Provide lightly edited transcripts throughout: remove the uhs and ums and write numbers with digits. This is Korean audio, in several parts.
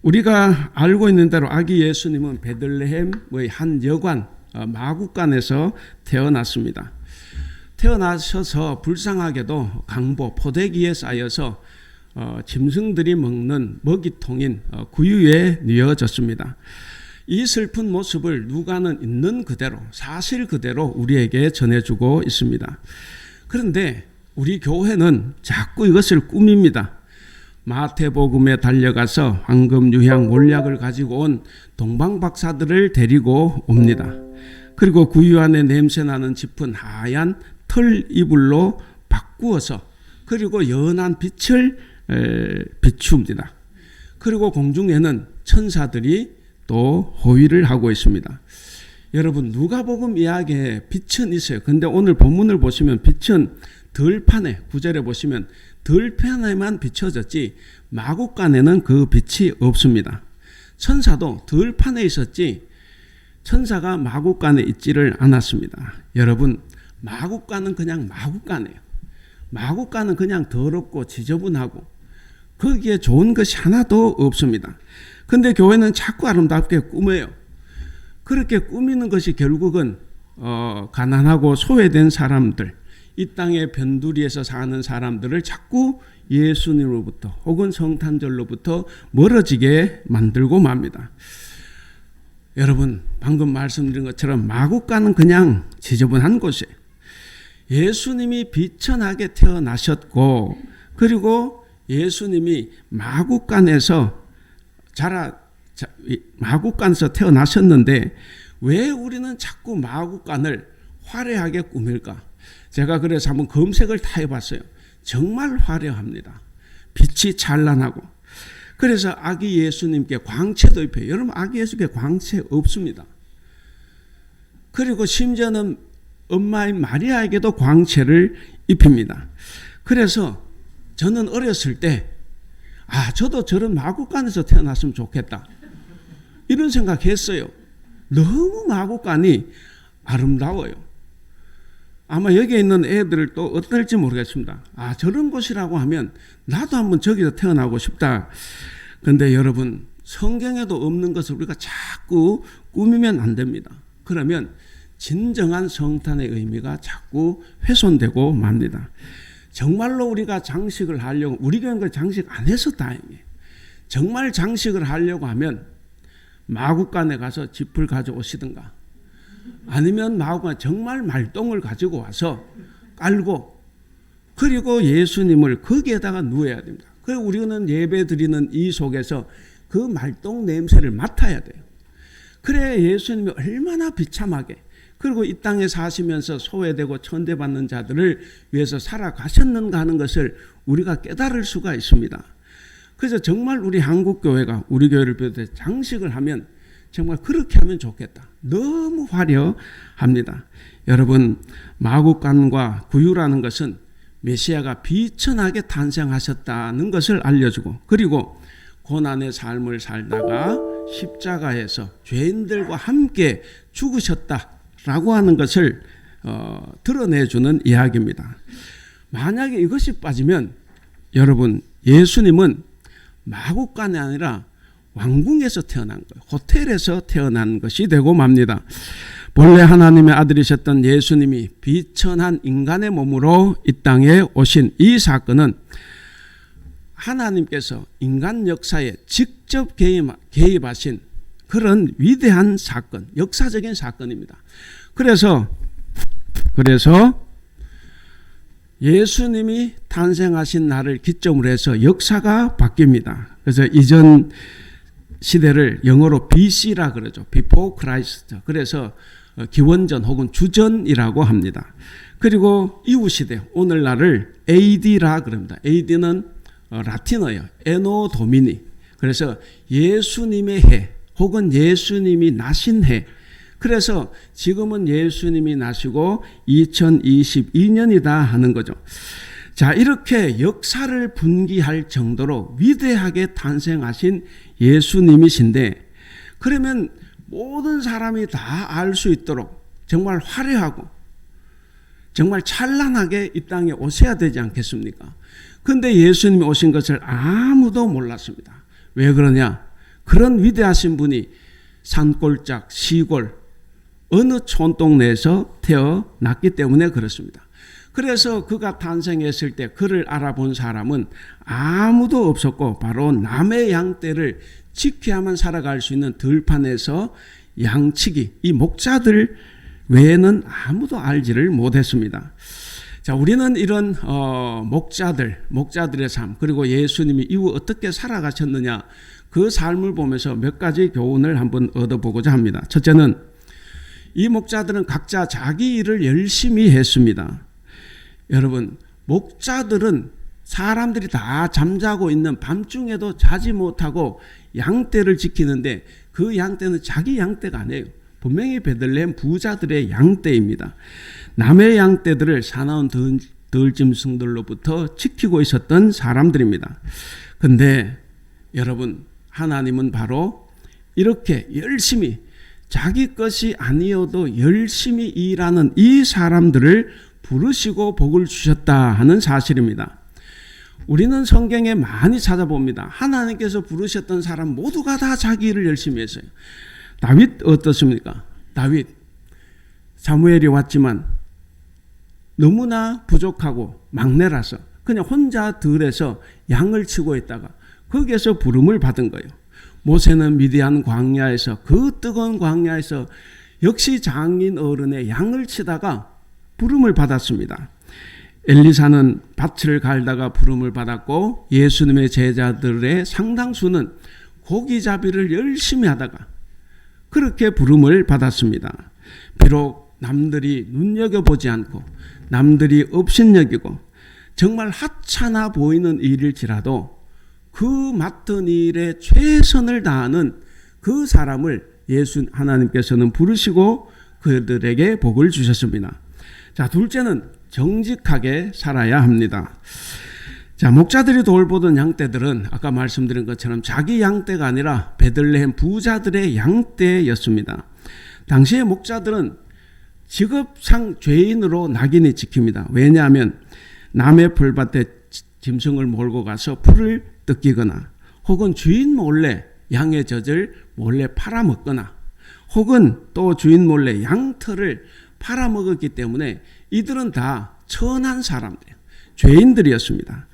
우리가 알고 있는 대로 아기 예수님은 베들레헴의 한 여관 마구간에서 태어났습니다. 태어나셔서 불쌍하게도 강보 포대기에 쌓여서 짐승들이 먹는 먹이통인 구유에 뉘어졌습니다. 이 슬픈 모습을 누가는 있는 그대로 사실 그대로 우리에게 전해주고 있습니다. 그런데 우리 교회는 자꾸 이것을 꾸밉니다. 마태복음에 달려가서 황금 유향 몰약을 가지고 온 동방박사들을 데리고 옵니다. 그리고 구유 안에 냄새나는 짚은 하얀 털 이불로 바꾸어서 그리고 연한 빛을 비춥니다. 그리고 공중에는 천사들이 또 호위를 하고 있습니다. 여러분, 누가복음 이야기에 빛은 있어요. 근데 오늘 본문을 보시면 빛은 들판에, 9절에 보시면 들판에만 비춰졌지 마구간에는 그 빛이 없습니다. 천사도 들판에 있었지 천사가 마구간에 있지를 않았습니다. 여러분, 마구간은 그냥 마구간이에요. 마구간은 그냥 더럽고 지저분하고 거기에 좋은 것이 하나도 없습니다. 근데 교회는 자꾸 아름답게 꾸며요. 그렇게 꾸미는 것이 결국은 가난하고 소외된 사람들, 이 땅의 변두리에서 사는 사람들을 자꾸 예수님으로부터 혹은 성탄절로부터 멀어지게 만들고 맙니다. 여러분, 방금 말씀드린 것처럼 마구간은 그냥 지저분한 곳이에요. 예수님이 비천하게 태어나셨고 그리고 예수님이 마구간에서 마구간에서 태어나셨는데 왜 우리는 자꾸 마구간을 화려하게 꾸밀까? 제가 그래서 한번 검색을 다 해봤어요. 정말 화려합니다. 빛이 찬란하고. 그래서 아기 예수님께 광채도 입혀요. 여러분, 아기 예수님께 광채 없습니다. 그리고 심지어는 엄마인 마리아에게도 광채를 입힙니다. 그래서 저는 어렸을 때 저도 저런 마구간에서 태어났으면 좋겠다, 이런 생각했어요. 너무 마구간이 아름다워요. 아마 여기에 있는 애들을 또 어떨지 모르겠습니다. 저런 곳이라고 하면 나도 한번 저기서 태어나고 싶다. 그런데 여러분, 성경에도 없는 것을 우리가 자꾸 꾸미면 안 됩니다. 그러면 진정한 성탄의 의미가 자꾸 훼손되고 맙니다. 정말로 우리가 장식을 하려고, 우리 교회는 장식 안 해서 다행이에요. 정말 장식을 하려고 하면 마구간에 가서 짚을 가져오시든가 아니면 마구간에 정말 말똥을 가지고 와서 깔고 그리고 예수님을 거기에다가 누워야 됩니다. 그리고 우리는 예배 드리는 이 속에서 그 말똥 냄새를 맡아야 돼요. 그래야 예수님이 얼마나 비참하게 그리고 이 땅에 사시면서 소외되고 천대받는 자들을 위해서 살아가셨는가 하는 것을 우리가 깨달을 수가 있습니다. 그래서 정말 우리 한국교회가 우리 교회를 비롯해 장식을 하면 정말 그렇게 하면 좋겠다. 너무 화려합니다. 여러분, 마구간과 구유라는 것은 메시아가 비천하게 탄생하셨다는 것을 알려주고 그리고 고난의 삶을 살다가 십자가에서 죄인들과 함께 죽으셨다라고 하는 것을 드러내주는 이야기입니다. 만약에 이것이 빠지면 여러분, 예수님은 마구간이 아니라 왕궁에서 태어난 거예요. 호텔에서 태어난 것이 되고 맙니다. 본래 하나님의 아들이셨던 예수님이 비천한 인간의 몸으로 이 땅에 오신 이 사건은 하나님께서 인간 역사에 직접 개입하신 그런 위대한 사건, 역사적인 사건입니다. 그래서 예수님이 탄생하신 날을 기점으로 해서 역사가 바뀝니다. 그래서 이전 시대를 영어로 BC라 그러죠. Before Christ. 그래서 기원전 혹은 주전이라고 합니다. 그리고 이후 시대, 오늘날을 AD라 그럽니다. AD는 라틴어예요. 에노 도미니. 그래서 예수님의 해 혹은 예수님이 나신 해. 그래서 지금은 예수님이 나시고 2022년이다 하는 거죠. 자, 이렇게 역사를 분기할 정도로 위대하게 탄생하신 예수님이신데, 그러면 모든 사람이 다 알 수 있도록 정말 화려하고 정말 찬란하게 이 땅에 오셔야 되지 않겠습니까? 그런데 예수님이 오신 것을 아무도 몰랐습니다. 왜 그러냐? 그런 위대하신 분이 산골짝, 시골, 어느 촌동네에서 태어났기 때문에 그렇습니다. 그래서 그가 탄생했을 때 그를 알아본 사람은 아무도 없었고 바로 남의 양떼를 지켜야만 살아갈 수 있는 들판에서 양치기, 이 목자들 외에는 아무도 알지를 못했습니다. 자, 우리는 이런 목자들의 삶, 그리고 예수님이 이후 어떻게 살아가셨느냐, 그 삶을 보면서 몇 가지 교훈을 한번 얻어보고자 합니다. 첫째는 이 목자들은 각자 자기 일을 열심히 했습니다. 여러분, 목자들은 사람들이 다 잠자고 있는 밤중에도 자지 못하고 양떼를 지키는데 그 양떼는 자기 양떼가 아니에요. 분명히 베들레헴 부자들의 양떼입니다. 남의 양떼들을 사나운 들짐승들로부터 지키고 있었던 사람들입니다. 근데 여러분, 하나님은 바로 이렇게 열심히 자기 것이 아니어도 열심히 일하는 이 사람들을 부르시고 복을 주셨다 하는 사실입니다. 우리는 성경에 많이 찾아봅니다. 하나님께서 부르셨던 사람 모두가 다 자기 일을 열심히 했어요. 다윗 어떻습니까? 다윗, 사무엘이 왔지만 너무나 부족하고 막내라서 그냥 혼자 들에서 양을 치고 있다가 거기에서 부름을 받은 거예요. 모세는 미디안 광야에서, 그 뜨거운 광야에서 역시 장인 어른의 양을 치다가 부름을 받았습니다. 엘리사는 밭을 갈다가 부름을 받았고, 예수님의 제자들의 상당수는 고기잡이를 열심히 하다가 그렇게 부름을 받았습니다. 비록 남들이 눈여겨보지 않고 남들이 업신여기고 정말 하찮아 보이는 일일지라도 그 맡은 일에 최선을 다하는 그 사람을 하나님께서는 부르시고 그들에게 복을 주셨습니다. 자, 둘째는 정직하게 살아야 합니다. 자, 목자들이 돌보던 양떼들은 아까 말씀드린 것처럼 자기 양떼가 아니라 베들레헴 부자들의 양떼였습니다. 당시의 목자들은 직업상 죄인으로 낙인이 찍힙니다. 왜냐하면 남의 풀밭에 짐승을 몰고 가서 풀을 뜯기거나 혹은 주인 몰래 양의 젖을 몰래 팔아먹거나 혹은 또 주인 몰래 양털을 팔아먹었기 때문에 이들은 다 천한 사람들, 죄인들이었습니다.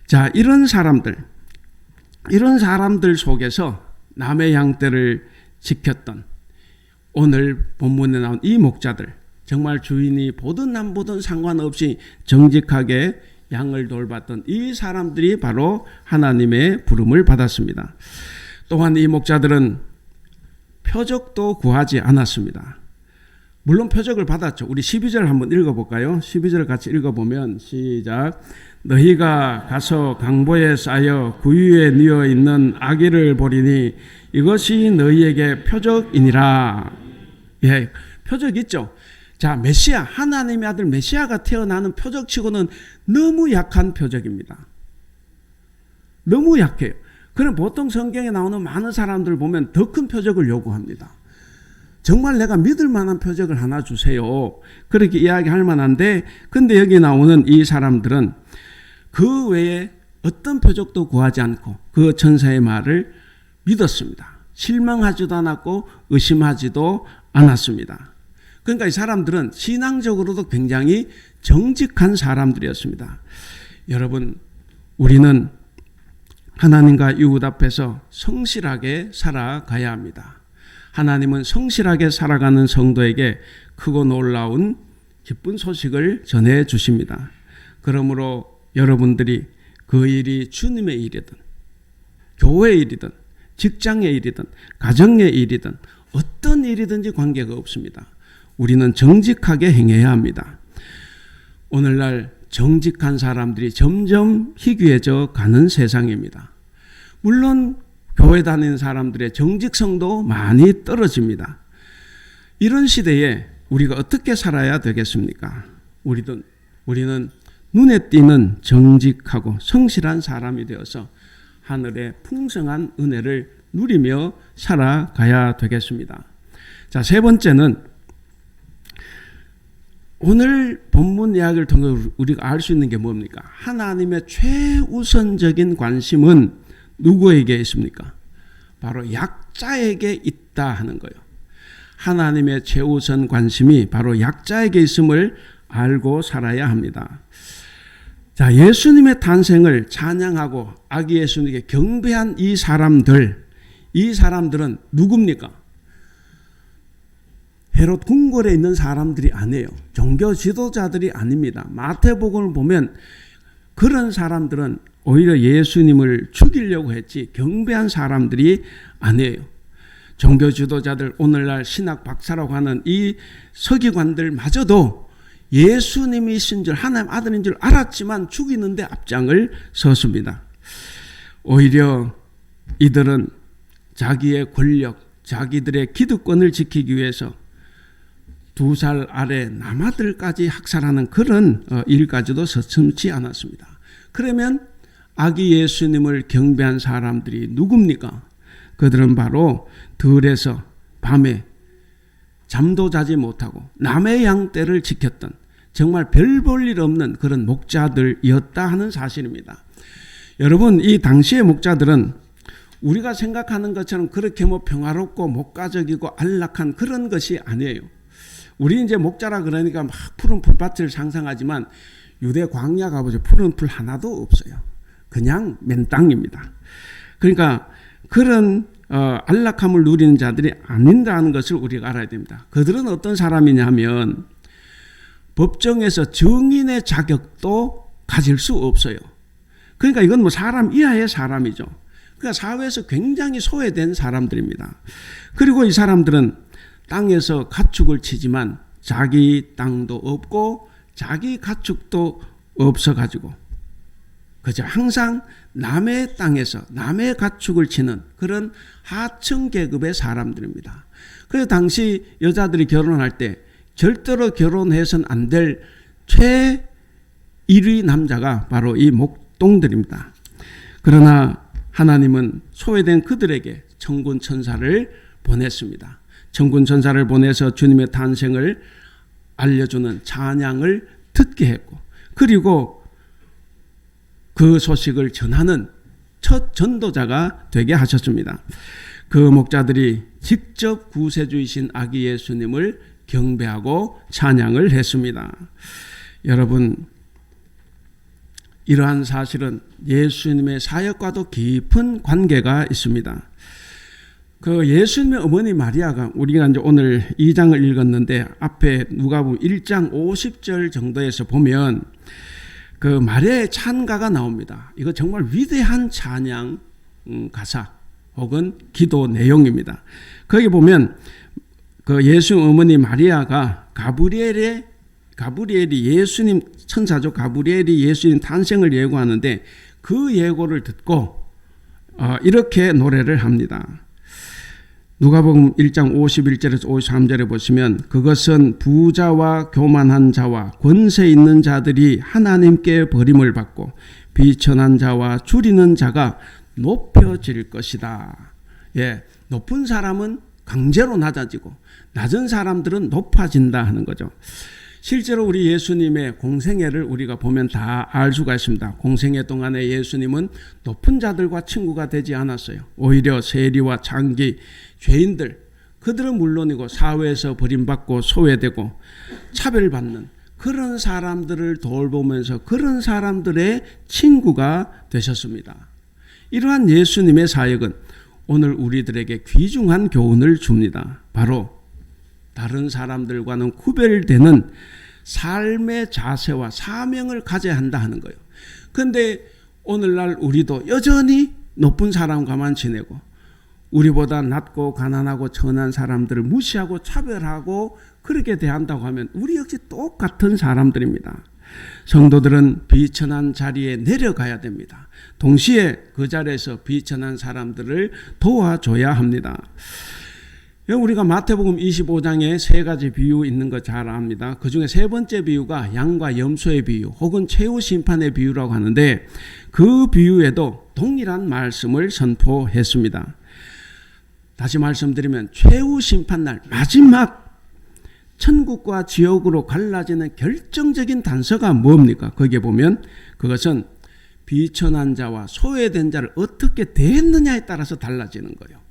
자, 이런 사람들 속에서 남의 양떼를 지켰던 오늘 본문에 나온 이 목자들, 정말 주인이 보든 안 보든 상관없이 정직하게 양을 돌봤던 이 사람들이 바로 하나님의 부름을 받았습니다. 또한 이 목자들은 표적도 구하지 않았습니다. 물론 표적을 받았죠. 우리 12절 한번 읽어볼까요? 12절 같이 읽어보면 시작. 너희가 가서 강보에 쌓여 구유에 뉘어 있는 아기를 보리니 이것이 너희에게 표적이니라. 예, 표적 있죠. 자, 메시아, 하나님의 아들 메시아가 태어나는 표적치고는 너무 약한 표적입니다. 너무 약해요. 그럼 보통 성경에 나오는 많은 사람들 보면 더 큰 표적을 요구합니다. 정말 내가 믿을 만한 표적을 하나 주세요. 그렇게 이야기할 만한데, 근데 여기 나오는 이 사람들은 그 외에 어떤 표적도 구하지 않고 그 천사의 말을 믿었습니다. 실망하지도 않았고 의심하지도 않았습니다. 그러니까 이 사람들은 신앙적으로도 굉장히 정직한 사람들이었습니다. 여러분, 우리는 하나님과 이웃 앞에서 성실하게 살아가야 합니다. 하나님은 성실하게 살아가는 성도에게 크고 놀라운 기쁜 소식을 전해 주십니다. 그러므로 여러분들이 그 일이 주님의 일이든 교회의 일이든 직장의 일이든 가정의 일이든 어떤 일이든지 관계가 없습니다. 우리는 정직하게 행해야 합니다. 오늘날 정직한 사람들이 점점 희귀해져 가는 세상입니다. 물론 교회 다니는 사람들의 정직성도 많이 떨어집니다. 이런 시대에 우리가 어떻게 살아야 되겠습니까? 우리는 눈에 띄는 정직하고 성실한 사람이 되어서 하늘의 풍성한 은혜를 누리며 살아가야 되겠습니다. 자, 세 번째는 오늘 본문 이야기를 통해 우리가 알 수 있는 게 뭡니까? 하나님의 최우선적인 관심은 누구에게 있습니까? 바로 약자에게 있다 하는 거예요. 하나님의 최우선 관심이 바로 약자에게 있음을 알고 살아야 합니다. 자, 예수님의 탄생을 찬양하고 아기 예수님께 경배한 이 사람들은 누굽니까? 헤롯 궁궐에 있는 사람들이 아니에요. 종교 지도자들이 아닙니다. 마태복음을 보면 그런 사람들은 오히려 예수님을 죽이려고 했지 경배한 사람들이 아니에요. 종교 지도자들, 오늘날 신학 박사라고 하는 이 서기관들마저도 예수님이신 줄, 하나님 아들인 줄 알았지만 죽이는데 앞장을 섰습니다. 오히려 이들은 자기의 권력, 자기들의 기득권을 지키기 위해서 2살 아래 남아들까지 학살하는 그런 일까지도 서슴지 않았습니다. 그러면 아기 예수님을 경배한 사람들이 누굽니까? 그들은 바로 들에서 밤에 잠도 자지 못하고 남의 양떼를 지켰던 정말 별 볼 일 없는 그런 목자들이었다 하는 사실입니다. 여러분, 이 당시의 목자들은 우리가 생각하는 것처럼 그렇게 평화롭고 목가적이고 안락한 그런 것이 아니에요. 우리 이제 목자라 그러니까 막 푸른 풀밭을 상상하지만 유대 광야 가보죠. 푸른 풀 하나도 없어요. 그냥 맨 땅입니다. 그러니까 그런 안락함을 누리는 자들이 아닌다는 것을 우리가 알아야 됩니다. 그들은 어떤 사람이냐면 법정에서 증인의 자격도 가질 수 없어요. 그러니까 이건 사람 이하의 사람이죠. 그러니까 사회에서 굉장히 소외된 사람들입니다. 그리고 이 사람들은 땅에서 가축을 치지만 자기 땅도 없고 자기 가축도 없어가지고 그죠? 항상 남의 땅에서 남의 가축을 치는 그런 하층 계급의 사람들입니다. 그래서 당시 여자들이 결혼할 때 절대로 결혼해서는 안 될 최1위 남자가 바로 이 목동들입니다. 그러나 하나님은 소외된 그들에게 천군 천사를 보냈습니다. 천군 천사를 보내서 주님의 탄생을 알려주는 찬양을 듣게 했고, 그리고 그 소식을 전하는 첫 전도자가 되게 하셨습니다. 그 목자들이 직접 구세주이신 아기 예수님을 경배하고 찬양을 했습니다. 여러분, 이러한 사실은 예수님의 사역과도 깊은 관계가 있습니다. 그 예수님의 어머니 마리아가, 우리가 이제 오늘 2장을 읽었는데 앞에 누가복음 1장 50절 정도에서 보면 그 마리아의 찬가가 나옵니다. 이거 정말 위대한 찬양 가사 혹은 기도 내용입니다. 거기 보면 그 예수 어머니 마리아가 가브리엘이 예수님 천사죠. 가브리엘이 예수님 탄생을 예고하는데 그 예고를 듣고 이렇게 노래를 합니다. 누가복음 1장 51절에서 53절에 보시면 그것은 부자와 교만한 자와 권세 있는 자들이 하나님께 버림을 받고 비천한 자와 줄이는 자가 높여질 것이다. 예, 높은 사람은 강제로 낮아지고 낮은 사람들은 높아진다 하는 거죠. 실제로 우리 예수님의 공생애를 우리가 보면 다 알 수가 있습니다. 공생애 동안에 예수님은 높은 자들과 친구가 되지 않았어요. 오히려 세리와 창기, 죄인들, 그들은 물론이고 사회에서 버림받고 소외되고 차별받는 그런 사람들을 돌보면서 그런 사람들의 친구가 되셨습니다. 이러한 예수님의 사역은 오늘 우리들에게 귀중한 교훈을 줍니다. 바로 다른 사람들과는 구별되는 삶의 자세와 사명을 가져야 한다 하는 거예요. 그런데 오늘날 우리도 여전히 높은 사람과만 지내고 우리보다 낮고 가난하고 천한 사람들을 무시하고 차별하고 그렇게 대한다고 하면 우리 역시 똑같은 사람들입니다. 성도들은 비천한 자리에 내려가야 됩니다. 동시에 그 자리에서 비천한 사람들을 도와줘야 합니다. 우리가 마태복음 25장에 세 가지 비유 있는 거 잘 압니다. 그 중에 세 번째 비유가 양과 염소의 비유 혹은 최후 심판의 비유라고 하는데 그 비유에도 동일한 말씀을 선포했습니다. 다시 말씀드리면 최후 심판날 마지막 천국과 지옥으로 갈라지는 결정적인 단서가 뭡니까? 거기에 보면 그것은 비천한 자와 소외된 자를 어떻게 대했느냐에 따라서 달라지는 거예요.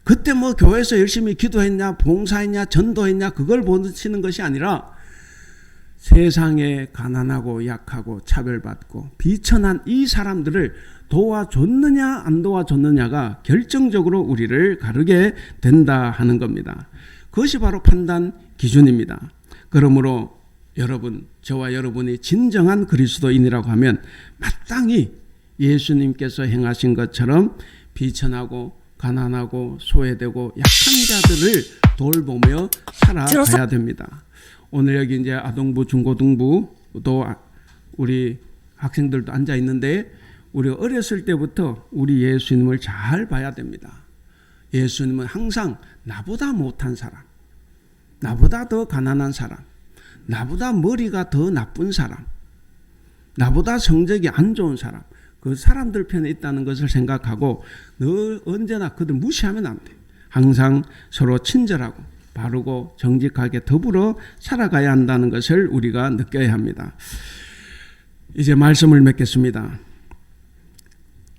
그때 뭐 교회에서 열심히 기도했냐, 봉사했냐, 전도했냐, 그걸 보시는 것이 아니라 세상에 가난하고 약하고 차별받고 비천한 이 사람들을 도와줬느냐 안 도와줬느냐가 결정적으로 우리를 가르게 된다 하는 겁니다. 그것이 바로 판단 기준입니다. 그러므로 여러분, 저와 여러분이 진정한 그리스도인이라고 하면 마땅히 예수님께서 행하신 것처럼 비천하고 가난하고 소외되고 약한 자들을 돌보며 살아가야 됩니다. 오늘 여기 이제 아동부, 중고등부 또 우리 학생들도 앉아 있는데 우리 어렸을 때부터 우리 예수님을 잘 봐야 됩니다. 예수님은 항상 나보다 못한 사람, 나보다 더 가난한 사람, 나보다 머리가 더 나쁜 사람, 나보다 성적이 안 좋은 사람, 그 사람들 편에 있다는 것을 생각하고 늘 언제나 그들 무시하면 안 돼. 항상 서로 친절하고 바르고 정직하게 더불어 살아가야 한다는 것을 우리가 느껴야 합니다. 이제 말씀을 맺겠습니다.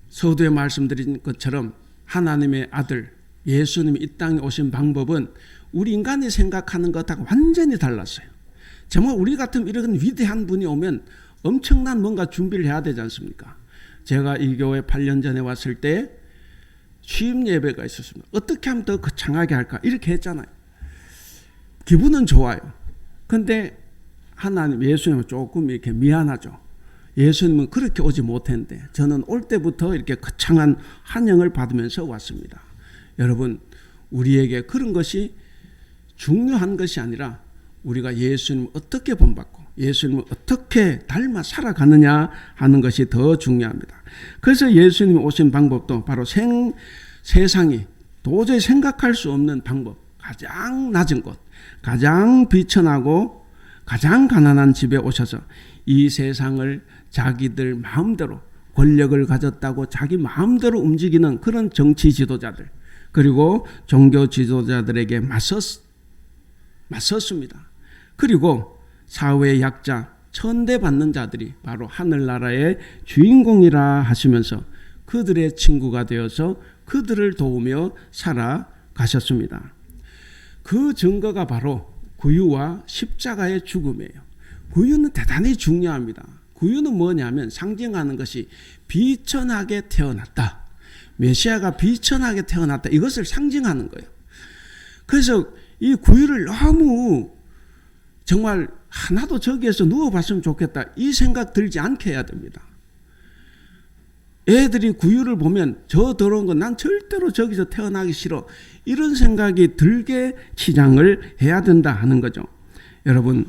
서두에 말씀드린 것처럼 하나님의 아들 예수님이 이 땅에 오신 방법은 우리 인간이 생각하는 것하고 완전히 달랐어요. 정말 우리 같은 이런 위대한 분이 오면 엄청난 뭔가 준비를 해야 되지 않습니까? 제가 이 교회 8년 전에 왔을 때 취임 예배가 있었습니다. 어떻게 하면 더 거창하게 할까? 이렇게 했잖아요. 기분은 좋아요. 근데 하나님, 예수님은 조금 이렇게 미안하죠. 예수님은 그렇게 오지 못했는데 저는 올 때부터 이렇게 거창한 환영을 받으면서 왔습니다. 여러분, 우리에게 그런 것이 중요한 것이 아니라 우리가 예수님을 어떻게 본받고 예수님을 어떻게 닮아 살아가느냐 하는 것이 더 중요합니다. 그래서 예수님이 오신 방법도 바로 세상이 도저히 생각할 수 없는 방법, 가장 낮은 곳, 가장 비천하고 가장 가난한 집에 오셔서 이 세상을 자기들 마음대로 권력을 가졌다고 자기 마음대로 움직이는 그런 정치 지도자들 그리고 종교 지도자들에게 맞섰습니다. 그리고 사회의 약자, 천대받는 자들이 바로 하늘나라의 주인공이라 하시면서 그들의 친구가 되어서 그들을 도우며 살아가셨습니다. 그 증거가 바로 구유와 십자가의 죽음이에요. 구유는 대단히 중요합니다. 구유는 뭐냐면 상징하는 것이 비천하게 태어났다. 메시아가 비천하게 태어났다. 이것을 상징하는 거예요. 그래서 이 구유를 너무 정말 하나도 저기에서 누워봤으면 좋겠다. 이 생각 들지 않게 해야 됩니다. 애들이 구유를 보면 저 더러운 건 난 절대로 저기서 태어나기 싫어. 이런 생각이 들게 치장을 해야 된다 하는 거죠. 여러분,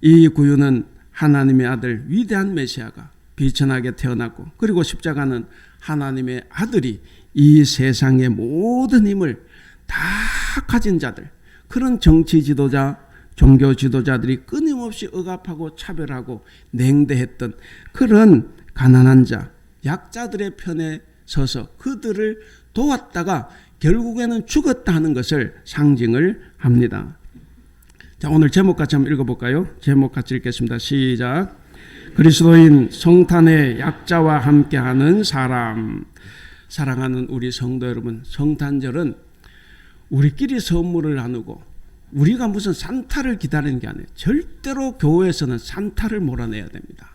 이 구유는 하나님의 아들 위대한 메시아가 비천하게 태어났고 그리고 십자가는 하나님의 아들이 이 세상의 모든 힘을 다 가진 자들, 그런 정치 지도자, 종교 지도자들이 끊임없이 억압하고 차별하고 냉대했던 그런 가난한 자, 약자들의 편에 서서 그들을 도왔다가 결국에는 죽었다 하는 것을 상징을 합니다. 자, 오늘 제목 같이 한번 읽어볼까요? 제목 같이 읽겠습니다. 시작. 그리스도인 성탄의 약자와 함께하는 사람. 사랑하는 우리 성도 여러분, 성탄절은 우리끼리 선물을 나누고 우리가 무슨 산타를 기다리는 게 아니에요. 절대로 교회에서는 산타를 몰아내야 됩니다.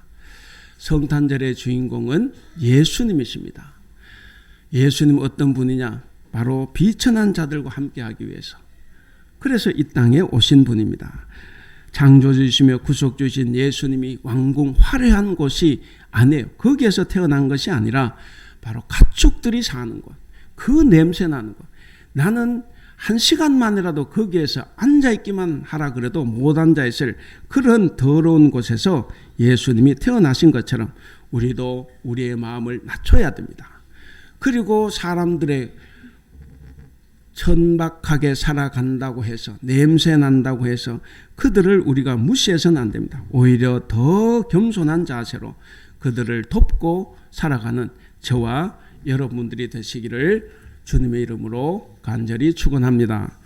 성탄절의 주인공은 예수님이십니다. 예수님은 어떤 분이냐? 바로 비천한 자들과 함께하기 위해서. 그래서 이 땅에 오신 분입니다. 창조주이시며 구속주이신 예수님이 왕궁 화려한 곳이 아니에요. 거기에서 태어난 것이 아니라 바로 가축들이 사는 곳, 그 냄새 나는 곳. 나는 한 시간만이라도 거기에서 앉아있기만 하라 그래도 못 앉아있을 그런 더러운 곳에서 예수님이 태어나신 것처럼 우리도 우리의 마음을 낮춰야 됩니다. 그리고 사람들의 천박하게 살아간다고 해서 냄새 난다고 해서 그들을 우리가 무시해서는 안 됩니다. 오히려 더 겸손한 자세로 그들을 돕고 살아가는 저와 여러분들이 되시기를 주님의 이름으로 간절히 축원합니다.